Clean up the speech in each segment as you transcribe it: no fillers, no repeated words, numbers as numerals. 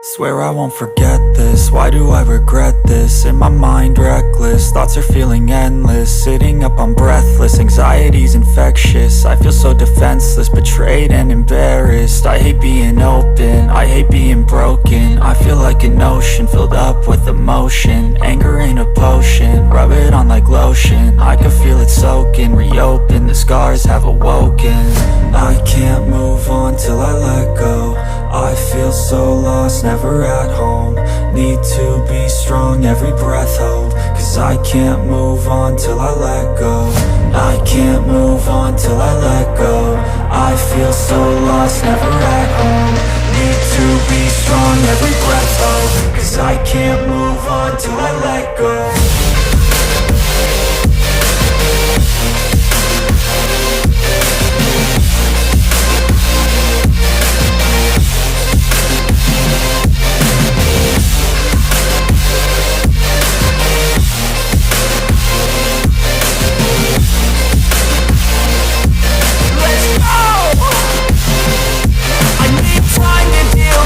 Swear I won't forget this, why do I regret this? In my mind reckless, thoughts are feeling endless. Sitting up I'm breathless, anxiety's infectious. I feel so defenseless, betrayed and embarrassed. I hate being open, I hate being broken. I feel like an ocean filled up with emotion. Anger ain't a potion, rub it on like lotion. I can feel it soaking, reopen, the scars have awoken. I can't move on till I let go. I feel so lost, never at home. Need to be strong, every breath hold. Cause I can't move on till I let go. I can't move on till I let go. I feel so lost, never at home. Need to be strong, every breath hold. Cause I can't move on till I let go.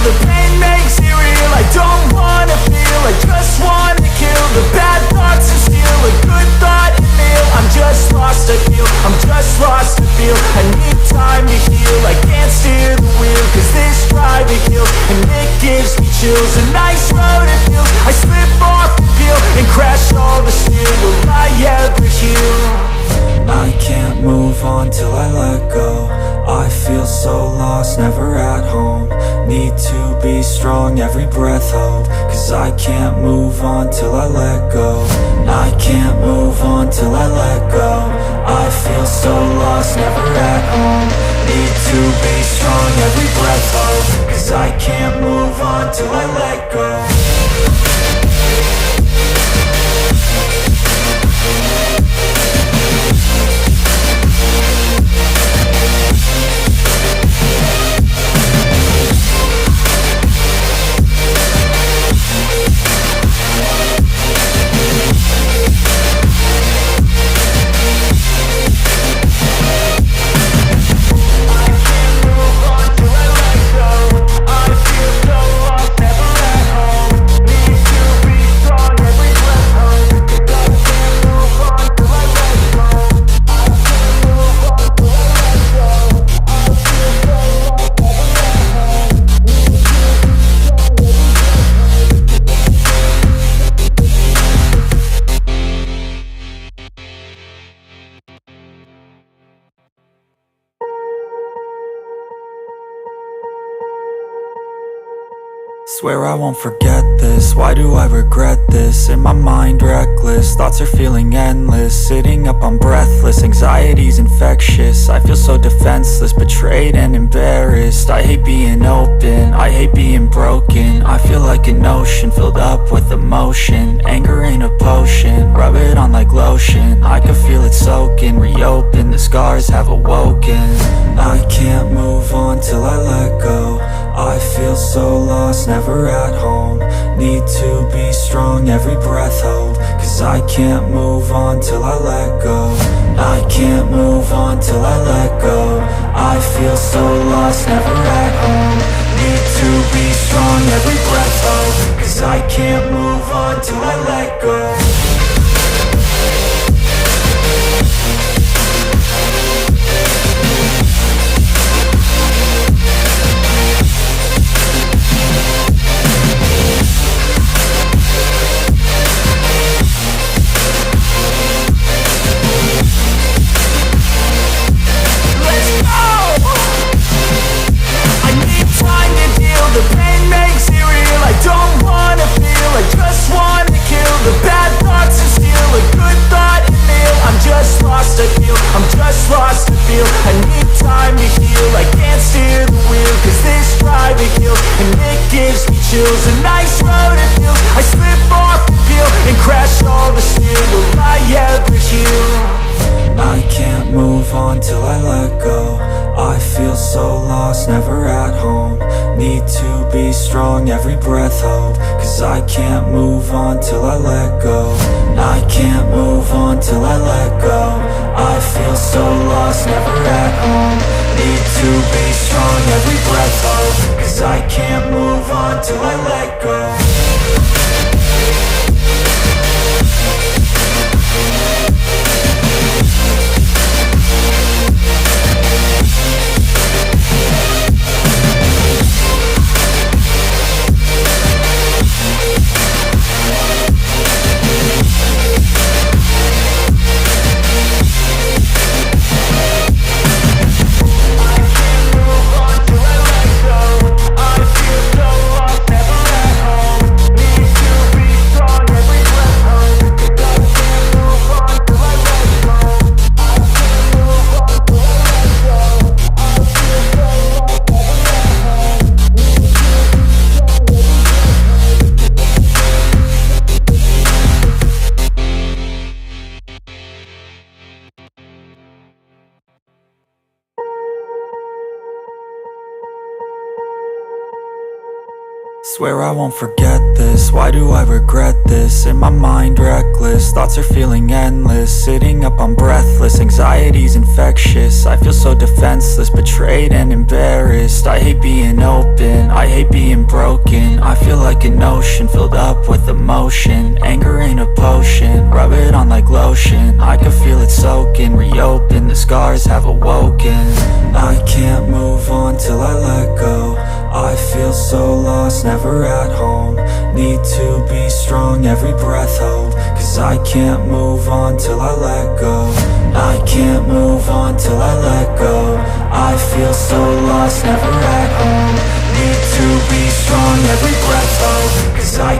The pain makes it real, I don't wanna feel, I just wanna kill the bad thoughts and steal a good thought and feel. I'm just lost, I feel, I'm just lost, I feel. I need time to heal, I can't steer the wheel. Cause this drive to kill, and it gives me chills. A nice road it feels, I slip off the peel and crash all the steel. Will I ever heal? I can't move on till I let go. I feel so lost, never at home. Need to be strong, every breath hold. Cause I can't move on till I let go. I can't move on till I let go. I feel so lost, never at home. Need to be strong, every breath hold. Cause I can't move on till I let go. Swear I won't forget this, why do I regret this? In my mind reckless, thoughts are feeling endless. Sitting up I'm breathless, anxiety's infectious. I feel so defenseless, betrayed and embarrassed. I hate being open, I hate being broken. I feel like an ocean filled up with emotion. Anger ain't a potion, rub it on like lotion. I can feel it soaking, reopen, the scars have awoken. I can't move on till I let go. I feel so lost, never at home. Need to be strong, every breath hold. Cause I can't move on till I let go. I can't move on till I let go. I feel so lost, never at home. Need to be strong, every breath hold. Cause I can't move on till I let go. The pain makes it real, I don't wanna feel, I just wanna kill the bad thoughts and steal a good thought and feel. I'm just lost, I feel, I'm just lost, I feel. I need time to heal, I can't steer the wheel. Cause this drive to kill, and it gives me chills. A nice road it feels, I slip off the peel and crash all the steel. Will I ever heal? I can't move on till I let go. I feel so lost, never at home. Need to be strong, every breath hold. Cause I can't move on till I let go. I can't move on till I let go. I feel so lost, never at home. Need to be strong, every breath hold. Cause I can't move on on till I let go. Swear I won't forget this, why do I regret this? In my mind reckless, thoughts are feeling endless. Sitting up, I'm breathless, anxiety's infectious. I feel so defenseless, betrayed and embarrassed. I hate being open, I hate being broken. I feel like an ocean, filled up with emotion. Anger ain't a potion, rub it on like lotion. I can feel it soaking, reopen, the scars have awoken. I can't move on till I let go. I feel so lost, never at home. Need to be strong, every breath hold. Cause I can't move on till I let go. I can't move on till I let go. I feel so lost, never at home. Need to be strong, every breath hold. Cause I